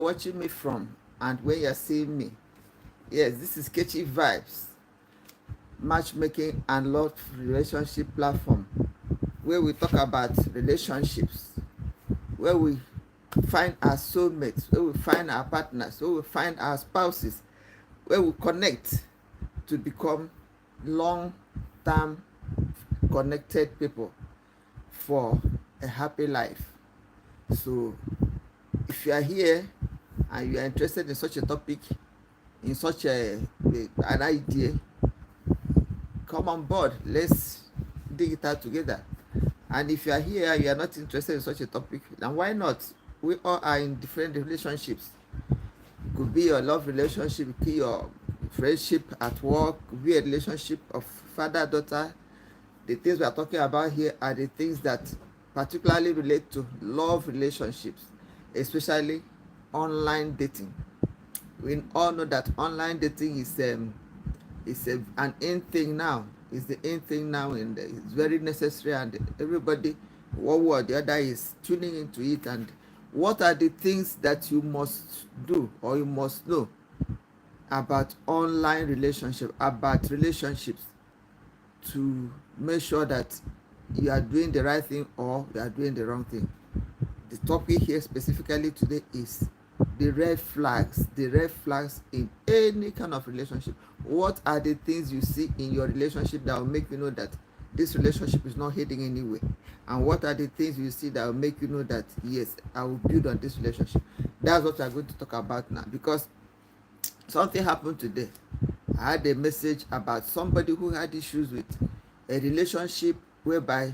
watching me from and where you're seeing me. Yes, this is Kechi Vibes, matchmaking and love relationship platform, where we talk about relationships, where we find our soulmates, where we find our partners, where we find our spouses, where we connect to become long-term connected people for a happy life. So, if you are here and you are interested in such a topic, in such an idea, come on board. Let's dig it out together. And if you are here, you are not interested in such a topic, then why not? We all are in different relationships. It could be your love relationship, it could be your friendship at work, it could be a relationship of father daughter. The things we are talking about here are the things that particularly relate to love relationships, especially online dating. We all know that online dating is an in thing now. It's the in thing now, and it's very necessary. And everybody, one way or the other, is tuning into it. And what are the things that you must do or you must know about online relationship, about relationships, to make sure that you are doing the right thing or you are doing the wrong thing? The topic here specifically today is the red flags in any kind of relationship. What are the things you see in your relationship that will make you know that this relationship is not heading anywhere? And what are the things you see that will make you know that, yes, I will build on this relationship? That's what we are going to talk about now, because something happened today. I had a message about somebody who had issues with a relationship whereby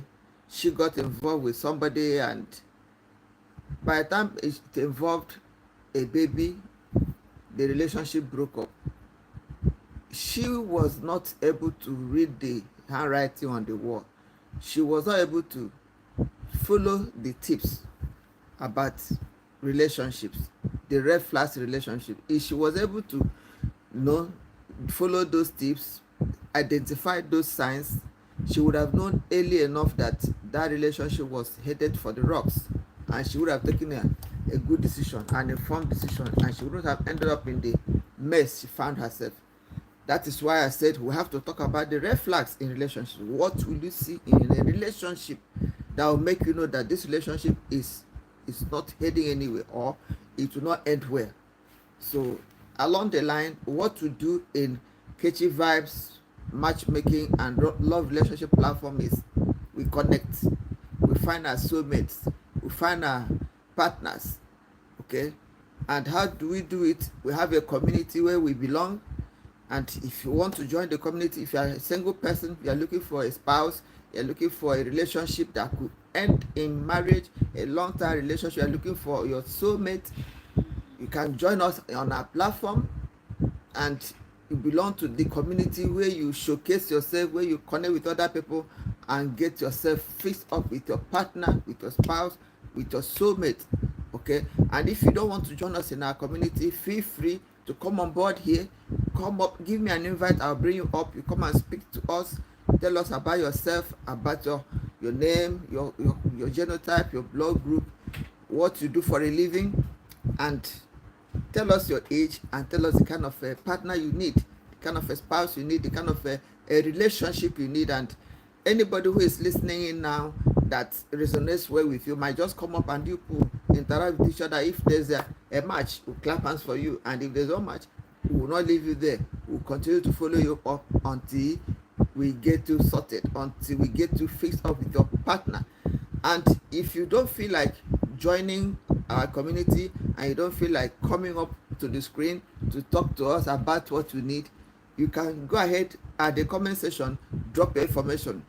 she got involved with somebody, and by the time it involved a baby, the relationship broke up. She was not able to read the handwriting on the wall. She was not able to follow the tips about relationships, the red flags relationship. If she was able to, follow those tips, identify those signs, she would have known early enough that that relationship was headed for the rocks, and she would have taken a good decision, an informed decision, and she wouldn't have ended up in the mess she found herself. That is why I said we have to talk about the red flags in relationships. What will you see in a relationship that will make you know that this relationship is not heading anywhere, or it will not end well? So along the line, what to do in Kechi Vibes matchmaking and love relationship platform is we connect, we find our soulmates, we find our partners. Okay, and how do we do it? We have a community where we belong. And if you want to join the community, if you are a single person, you are looking for a spouse, you are looking for a relationship that could end in marriage, a long-term relationship, you are looking for your soulmate, you can join us on our platform, and you belong to the community where you showcase yourself, where you connect with other people and get yourself fixed up with your partner, with your spouse, with your soulmate. Okay, and if you don't want to join us in our community, feel free to come on board here. Come up, give me an invite, I'll bring you up. You come and speak to us, tell us about yourself, about your name, your genotype, your blood group, what you do for a living, and tell us your age, and tell us the kind of a partner you need, the kind of a spouse you need, the kind of a relationship you need. And anybody who is listening in now that resonates well with you might just come up, and you will interact with each other. If there's a match, we'll clap hands for you, and if there's no match, we will not leave you there. We'll continue to follow you up until we get you sorted, until we get you fixed up with your partner. And if you don't feel like joining our community, and you don't feel like coming up to the screen to talk to us about what you need, you can go ahead at the comment section, drop your information,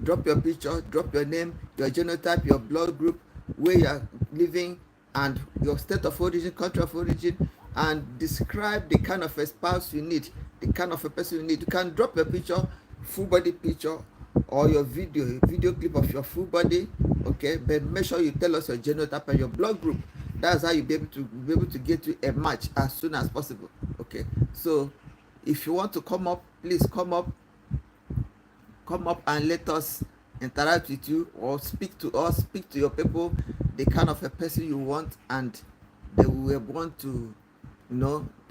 drop your picture, drop your name, your genotype, your blood group, where you are living, and your state of origin, country of origin, and describe the kind of a spouse you need, the kind of a person you need. You can drop your picture, full body picture, or your video clip of your full body. Okay, but make sure you tell us your genotype and your blood group. That's how you'll be able to get you a match as soon as possible. Okay, so if you want to come up, please come up and let us interact with you, or speak to us, speak to your people, the kind of a person you want, and they will want to,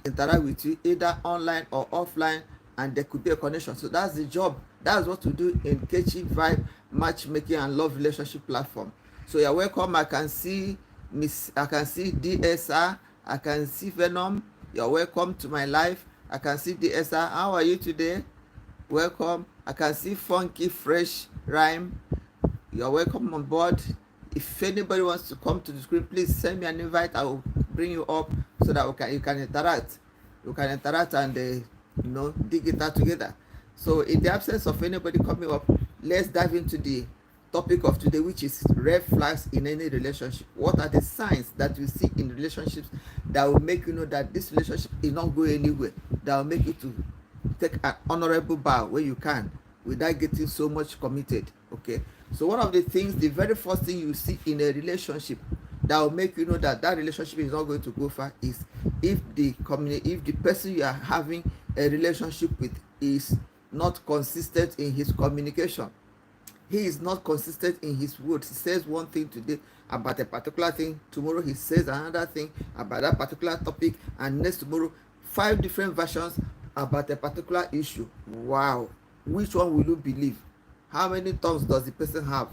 interact with you either online or offline, and there could be a connection. So that's the job. That's what we do in Kechi Vibe Matchmaking and Love Relationship Platform. So you're welcome. I can see DSR, I can see Venom. You're welcome to my life. I can see DSR. How are you today? Welcome. I can see Funky Fresh Rhyme. You're welcome on board. If anybody wants to come to the screen, please send me an invite. I will bring you up so that you can interact. You can interact and dig it out together. So in the absence of anybody coming up, let's dive into the topic of today, which is red flags in any relationship. What are the signs that you see in relationships that will make you know that this relationship is not going anywhere, that will make you to take an honorable bow where you can without getting so much committed? Okay, so one of the things, the very first thing you see in a relationship that will make you know that that relationship is not going to go far is if the person you are having a relationship with is not consistent in his communication. He is not consistent in his words. He says one thing today about a particular thing, tomorrow he says another thing about that particular topic, and next tomorrow 5 different versions about a particular issue. Wow, which one will you believe? How many tongues does the person have?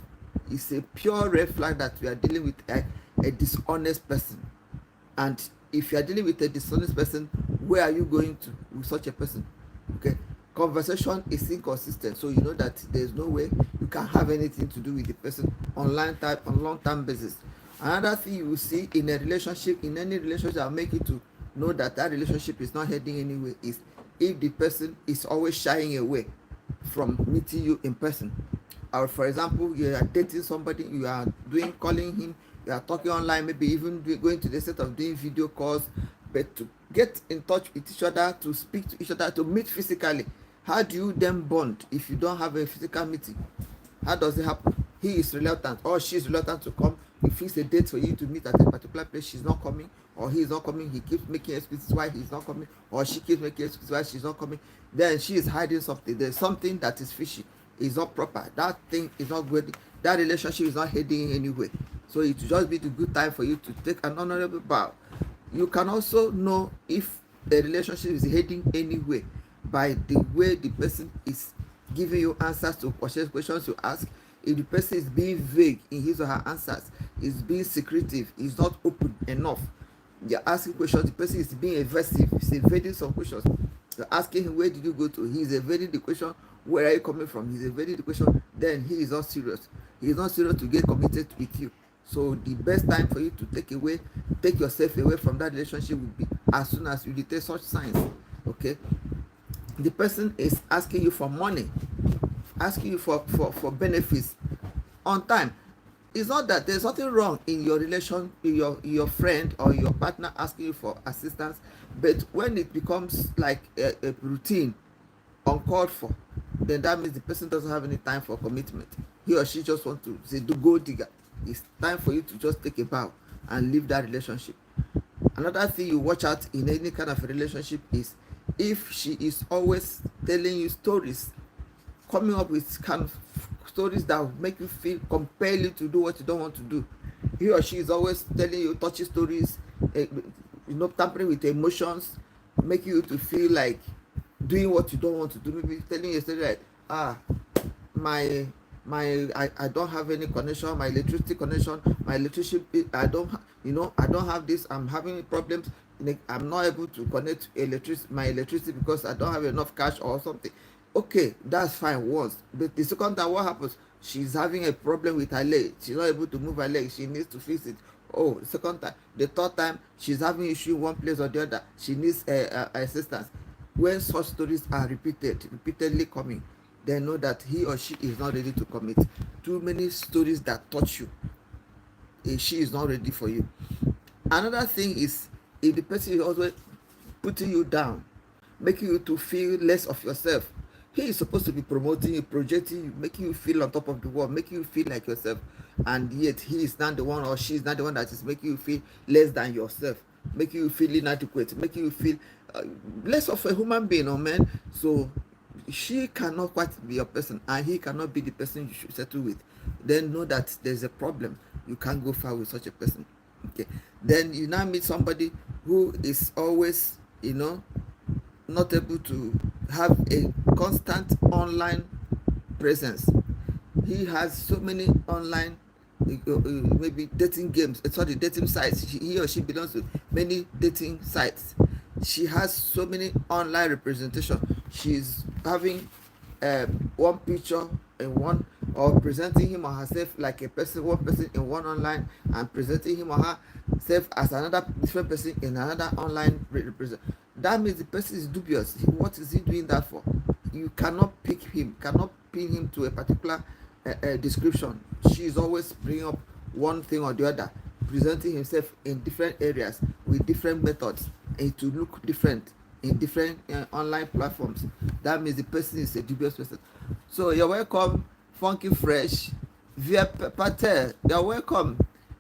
It's a pure red flag that we are dealing with a dishonest person. And if you are dealing with a dishonest person, where are you going to with such a person? Okay, conversation is inconsistent, so you know that there's no way you can have anything to do with the person on long-term basis. Another thing you will see in a relationship, in any relationship that will make you to know that that relationship is not heading anywhere, is if the person is always shying away from meeting you in person. Or for example, you are dating somebody, you are calling him, you are talking online, maybe even going to the set of doing video calls, but to get in touch with each other, to speak to each other, to meet physically, how do you then bond if you don't have a physical meeting? How does it happen? He is reluctant or she is reluctant to come. He fixes a date for you to meet at a particular place, she's not coming, or he is not coming. He keeps making excuses why he's not coming, or she keeps making excuses why she's not coming. Then she is hiding something. There's something that is fishy, is not proper. That thing is not good. That relationship is not heading anywhere. So it will just be the good time for you to take an honorable bow. You can also know if a relationship is heading anywhere by the way the person is giving you answers to questions you ask. If the person is being vague in his or her answers, is being secretive, is not open enough, you're asking questions, the person is being evasive, he's evading some questions. You're asking him, where did you go to? He's evading the question, where are you coming from? He's evading the question. Then he is not serious. He is not serious to get committed with you. So the best time for you to take yourself away from that relationship would be as soon as you detect such signs. Okay, the person is asking you for money, asking you for benefits on time. It's not that there's nothing wrong in your relation, in your friend or your partner asking you for assistance, but when it becomes like a routine, uncalled for, then that means the person doesn't have any time for commitment. He or she just want to say, do gold digger. It's time for you to just take a bow and leave that relationship. Another thing you watch out in any kind of relationship is if she is always telling you stories, coming up with kind of stories that will make you feel, compel you to do what you don't want to do. He or she is always telling you touchy stories, tampering with emotions, making you to feel like doing what you don't want to do. Maybe telling you a story like, I don't have any connection, my electricity connection, my electricity, I don't have this, I'm having problems, I'm not able to connect my electricity because I don't have enough cash or something. Okay, that's fine once, but the second time, what happens? She's having a problem with her leg, she's not able to move her leg, she needs to fix it. Oh, the second time, the third time, she's having issue in one place or the other, she needs assistance. When such stories are repeatedly coming, then know that he or she is not ready to commit. Too many stories that touch you, she is not ready for you. Another thing is, if the person is always putting you down, making you to feel less of yourself. He is supposed to be promoting you, projecting you, making you feel on top of the world, making you feel like yourself, and yet he is not the one, or she is not the one that is making you feel less than yourself, making you feel inadequate, making you feel less of a human being, or man. So she cannot quite be your person, and he cannot be the person you should settle with. Then know that there's a problem. You can't go far with such a person. Okay. Then you now meet somebody who is always, not able to have a constant online presence. He has so many online, maybe dating games, sorry, dating sites. He or she belongs to many dating sites. She has so many online representation. She's having one picture in one, or presenting him or herself like a person, one person in one online, and presenting him or herself as another different person in another online represent. That means the person is dubious. What is he doing that for? You cannot pick him, cannot pin him to a particular description. She is always bringing up one thing or the other, presenting himself in different areas with different methods, and to look different in different online platforms. That means the person is a dubious person. So you're welcome, Funky Fresh, Via Patel. You're welcome.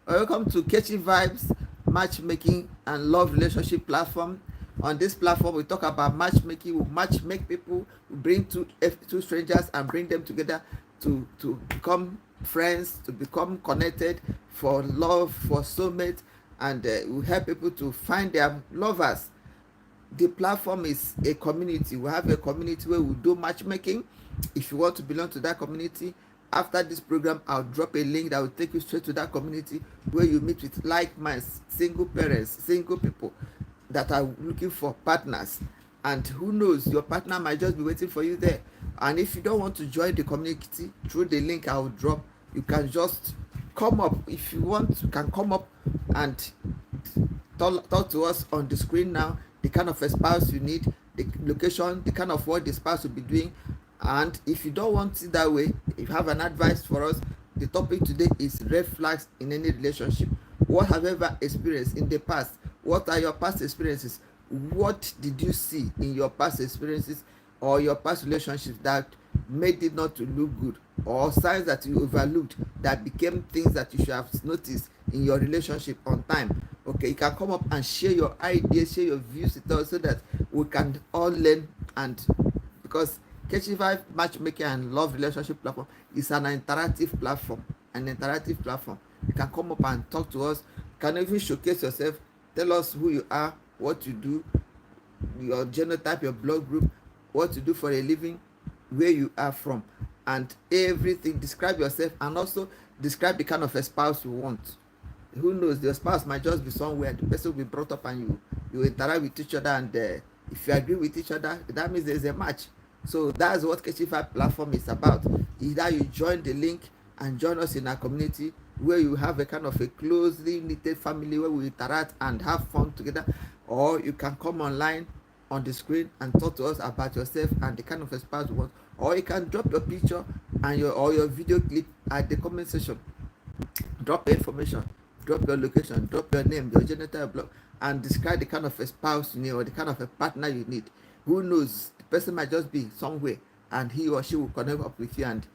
You're welcome to Catchy Vibes Matchmaking and Love Relationship Platform. On this platform, we talk about matchmaking. We matchmake people, we bring two strangers and bring them together to become friends, to become connected for love, for soulmate, and we help people to find their lovers. The platform is a community. We have a community where we do matchmaking. If you want to belong to that community, after this program, I'll drop a link that will take you straight to that community where you meet with like-minded single parents, single people that are looking for partners. And who knows, your partner might just be waiting for you there. And if you don't want to join the community, through the link I will drop, you can just come up. If you want, you can come up and talk to us on the screen now, the kind of a spouse you need, the location, the kind of work the spouse will be doing. And if you don't want it that way, if you have an advice for us, the topic today is red flags in any relationship. What have you ever experienced in the past? What are your past experiences? What did you see in your past experiences or your past relationships that made it not to look good, or signs that you overlooked that became things that you should have noticed in your relationship on time? Okay, you can come up and share your ideas, share your views with us, so that we can all learn. And because Catchy Vibe Matchmaking and Love Relationship Platform is an interactive platform. You can come up and talk to us. You can even showcase yourself. Tell us who you are, what you do, your genotype, your blood group, what you do for a living, where you are from, and everything. Describe yourself, and also describe the kind of a spouse you want. Who knows, your spouse might just be somewhere, the person will be brought up, and you interact with each other, and if you agree with each other, that means there's a match. So that's what Catchy Vibe platform is about. Either you join the link and join us in our community, where you have a kind of a closely knitted family where we interact and have fun together, or you can come online on the screen and talk to us about yourself and the kind of a spouse you want, or you can drop your picture and your video clip at the comment section. Drop information, drop your location, drop your name, your genital block, and describe the kind of a spouse you need or the kind of a partner you need. Who knows, the person might just be somewhere and he or she will connect up with you, and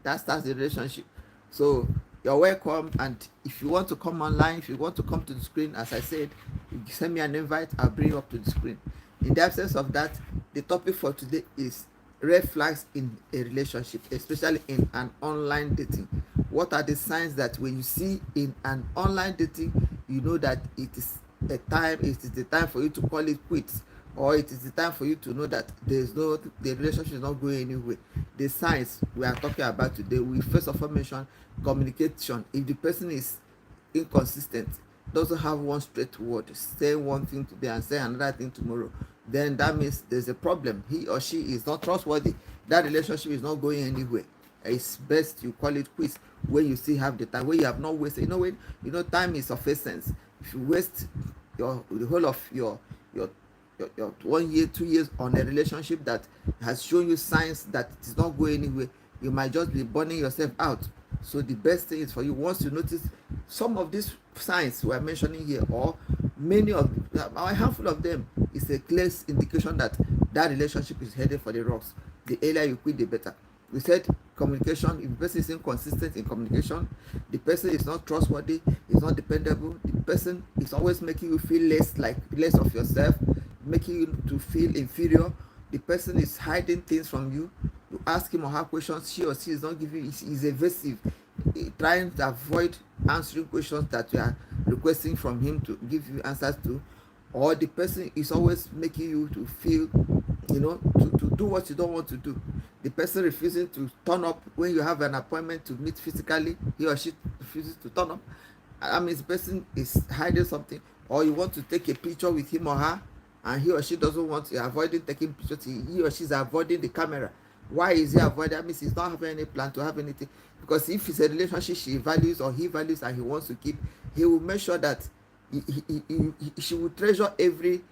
that starts the relationship. So you're welcome. And if you want to come online, if you want to come to the screen, as I said, you send me an invite, I'll bring you up to the screen. In the absence of that, the topic for today is red flags in a relationship, especially in an online dating. What are the signs that when you see in an online dating, you know that it is the time for you to call it quits, or it is the time for you to know that the relationship is not going anywhere? The signs we are talking about today, we first of all mention communication. If the person is inconsistent, doesn't have one straight word, say one thing today and say another thing tomorrow, then that means there's a problem. He or she is not trustworthy. That relationship is not going anywhere. It's best you call it quits when you still have the time, when you have not wasted. When time is of essence. If you waste the whole of your 1 year, 2 years on a relationship that has shown you signs that it is not going anywhere, you might just be burning yourself out. So the best thing is for you, once you notice some of these signs we are mentioning here, or many of a handful of them, is a clear indication that relationship is headed for the rocks. The earlier you quit, the better. We said communication. If the person is inconsistent in communication, the person is not trustworthy, is not dependable, the person is always making you feel less of yourself, making you to feel inferior, the person is hiding things from you. You ask him or her questions, she or she is not giving, is evasive, trying to avoid answering questions that you are requesting from him to give you answers to, or the person is always making you to feel, to do what you don't want to do. The person refusing to turn up when you have an appointment to meet physically, he or she refuses to turn up. I mean, the person is hiding something, or you want to take a picture with him or her, and he or she doesn't want to, avoiding taking pictures. He or she is avoiding the camera. Why is he avoiding? That means he's not having any plan to have anything. Because if it's a relationship she values or he values and he wants to keep, he will make sure that she will treasure every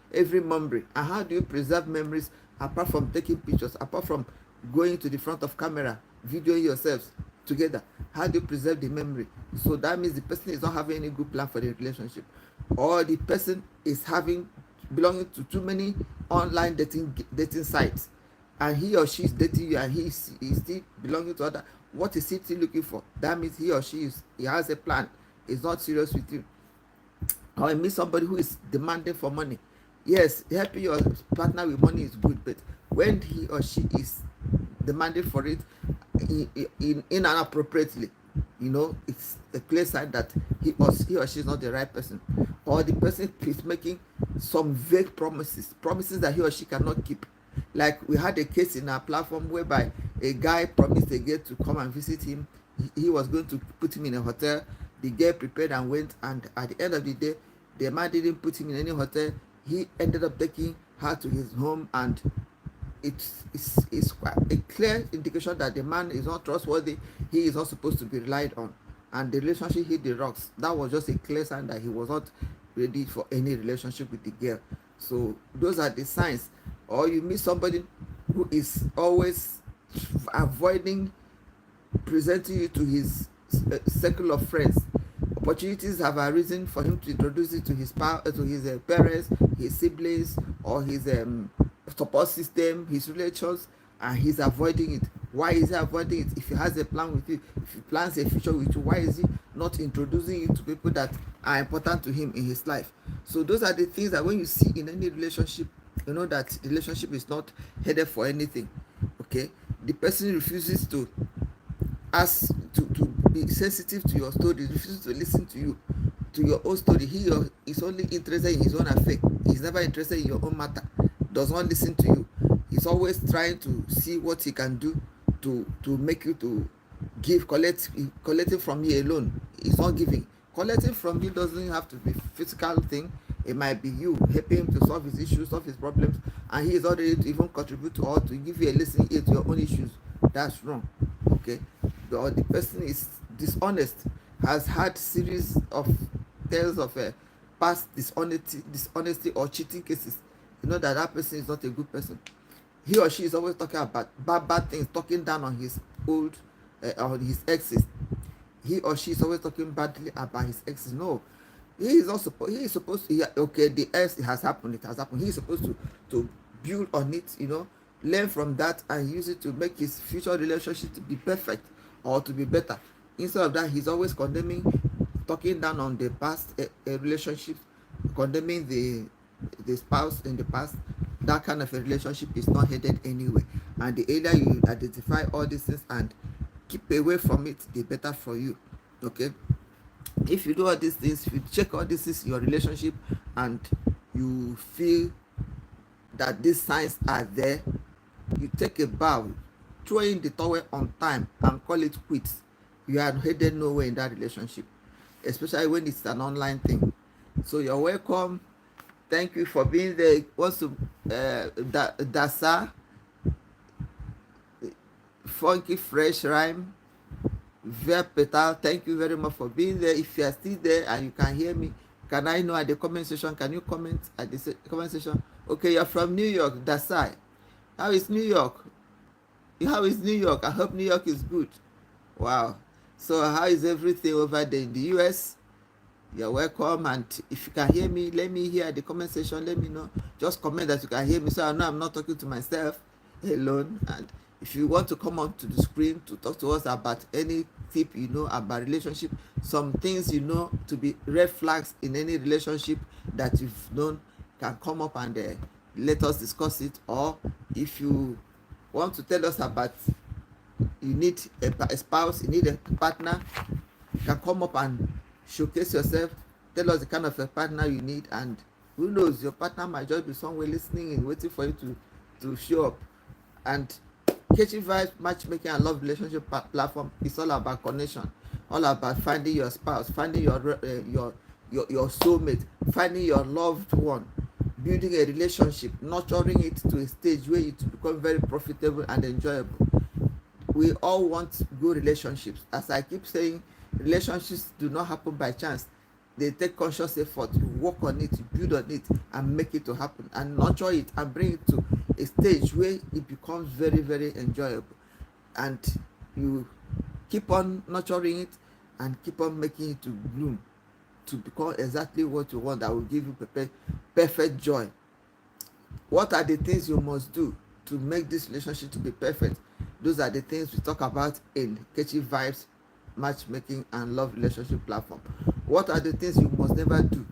memory. And how do you preserve memories apart from taking pictures, apart from going to the front of camera, videoing yourselves together? How do you preserve the memory? So that means the person is not having any good plan for the relationship, or the person is belonging to too many online dating sites, and he or she is dating you and he is still belonging to other. What is he still looking for? That means he or she he has a plan, is not serious with you. Or you meet somebody who is demanding for money. Yes, helping your partner with money is good, but when he or she is demanding for it inappropriately, it's a clear sign that he or she is not the right person. Or the person is making some vague promises that he or she cannot keep. Like we had a case in our platform whereby a guy promised a girl to come and visit him. He was going to put him in a hotel. The girl prepared and went, and at the end of the day, the man didn't put him in any hotel. He ended up taking her to his home, and it's quite a clear indication that the man is not trustworthy. He is not supposed to be relied on, and the relationship hit the rocks. That was just a clear sign that he was not ready for any relationship with the girl. So those are the signs. Or you meet somebody who is always avoiding presenting you to his circle of friends. Opportunities have arisen for him to introduce it to his parents, his siblings, or his support system, his relations, and he's avoiding it. Why is he avoiding it? If he has a plan with you, if he plans a future with you, why is he not introducing it to people that are important to him in his life? So those are the things that when you see in any relationship, you know that the relationship is not headed for anything. Okay, the person refuses to to be sensitive to your story, refuses to listen to you, to your own story. He is only interested in his own affair. He's never interested in your own matter. Does not listen to you. He's always trying to see what he can do to make you to collecting from you alone. He's not giving. Collecting from you doesn't have to be physical thing. It might be you helping him to solve his issues, solve his problems, and he is not ready to even contribute to give you a listening ear to your own issues. That's wrong. Okay, or the person is dishonest, has had series of tales of past dishonesty or cheating cases. You know that person is not a good person. He or she is always talking about bad things, talking down on his on his exes. He or she is always talking badly about his exes. No, he is supposed to, okay, the ex, it has happened. He is supposed to build on it, learn from that and use it to make his future relationship to be perfect or to be better. Instead of that, he's always condemning, talking down on the past relationship, condemning the spouse in the past. That kind of a relationship is not headed anywhere, and the earlier you identify all these things and keep away from it, the better for you. Okay, if you do all these things, if you check all this is your relationship and you feel that these signs are there, you take a bow, throw in the towel on time and call it quits. You are headed nowhere in that relationship, especially when it's an online thing. So you're welcome. Thank you for being there. Also, Dasa, Funky Fresh Rhyme, Petal, thank you very much for being there. If you are still there and you can hear me, can I know at the comment section? Can you comment at the comment section? Okay, you're from New York, Dasai. How is New York? How is New York? I hope New York is good. Wow. So how is everything over there in the US? You're welcome, and if you can hear me, let me hear at the comment section. Let me know. Just comment that you can hear me so I know I'm not talking to myself alone. And if you want to come on to the screen to talk to us about any tip you know about relationship, some things you know to be red flags in any relationship that you've known, can come up and let us discuss it. Or if you want to tell us about you need a spouse, you need a partner, you can come up and showcase yourself, tell us the kind of a partner you need, and who knows, your partner might just be somewhere listening and waiting for you to show up. And Catchy Vibes matchmaking and love relationship platform is all about connection, all about finding your spouse, finding your soulmate, finding your loved one, building a relationship, nurturing it to a stage where it becomes very profitable and enjoyable. We all want good relationships. As I keep saying, relationships do not happen by chance. They take conscious effort. You work on it, you build on it, and make it to happen, and nurture it, and bring it to a stage where it becomes very, very enjoyable. And you keep on nurturing it and keep on making it to bloom, to become exactly what you want, that will give you perfect joy. What are the things you must do to make this relationship to be perfect? Those are the things we talk about in Catchy Vibes matchmaking and love relationship platform. What are the things you must never do?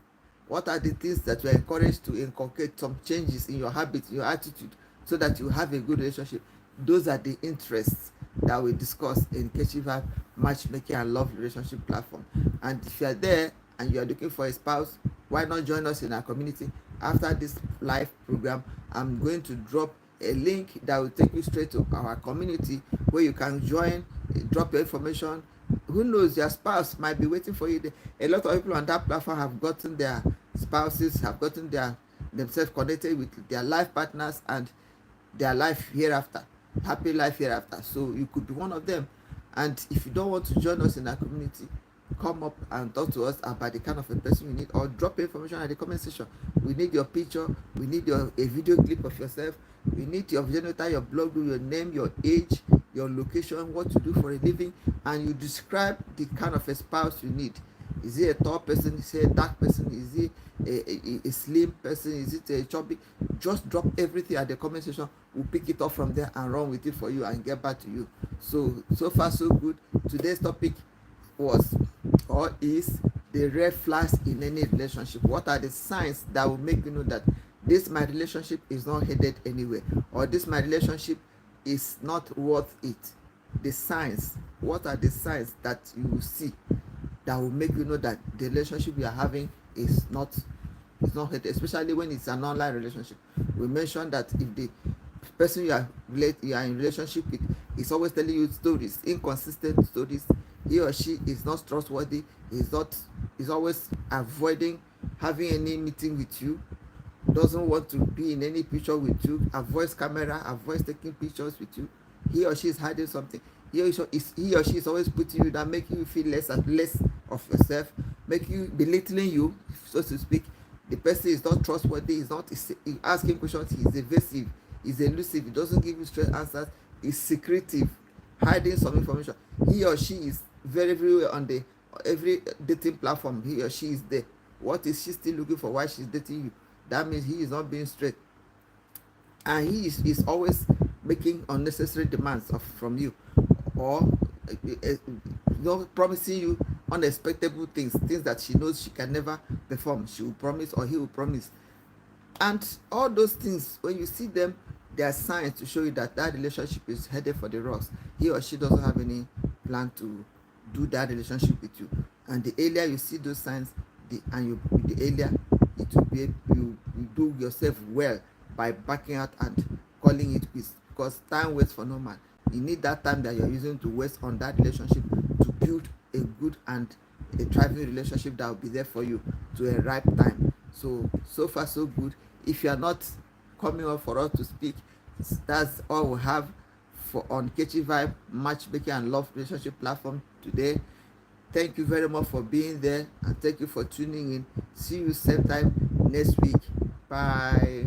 What are the things that you are encouraged to inculcate some changes in your habits, your attitude, so that you have a good relationship? Those are the interests that we discuss in Catchy Vibe matchmaking and love relationship platform. And if you are there and you are looking for a spouse, why not join us in our community? After this live program, I'm going to drop a link that will take you straight to our community, where you can join, drop your information. Who knows, your spouse might be waiting for you there. A lot of people on that platform have gotten their spouses, have gotten themselves connected with their life partners and their life hereafter, happy life hereafter. So you could be one of them. And if you don't want to join us in our community, come up and talk to us about the kind of a person you need, or drop information at the comment section. We need your picture, we need a video clip of yourself, we need your genotype, your blood group, your name, your age, your location, what you do for a living, and you describe the kind of a spouse you need. Is it a tall person? Is it a dark person? Is it a slim person? Is it a chubby? Just drop everything at the comment section. We'll pick it up from there and run with it for you and get back to you. So far so good. Today's topic was, or is, the red flags in any relationship. What are the signs that will make you know that this my relationship is not headed anywhere, or this my relationship is not worth it? The signs. What are the signs that you will see that will make you know that the relationship you are having is not headed, especially when it's an online relationship? We mentioned that if the person you are in relationship with is always telling you stories, inconsistent stories, he or she is not trustworthy, is always avoiding having any meeting with you, doesn't want to be in any picture with you, avoids camera, avoids taking pictures with you, he or she is hiding something, he or she is always putting you down, making you feel less and less of yourself, making you, belittling you, so to speak. The person is not trustworthy, he's asking questions, he's evasive, he's elusive, he doesn't give you straight answers, he's secretive, hiding some information. He or she is very, very well on every dating platform. He or she is there. What is she still looking for? Why she's dating you? That means he is not being straight, and he is always making unnecessary demands from you, or promising you unexpected things that she knows she can never perform. She will promise, or he will promise, and all those things, when you see them, they are signs to show you that relationship is headed for the rocks. He or she doesn't have plan to do that relationship with you. And the earlier you see those signs, the earlier it will be, you do yourself well by backing out and calling it quits, because time waits for no man. You need that time that you're using to waste on that relationship to build a good and a thriving relationship that will be there for you to a ripe time. So far so good. If you are not coming up for us to speak, that's all we have on Catchy Vibe matchmaking and love relationship platform today. Thank you very much for being there, and thank you for tuning in. See you same time next week. Bye.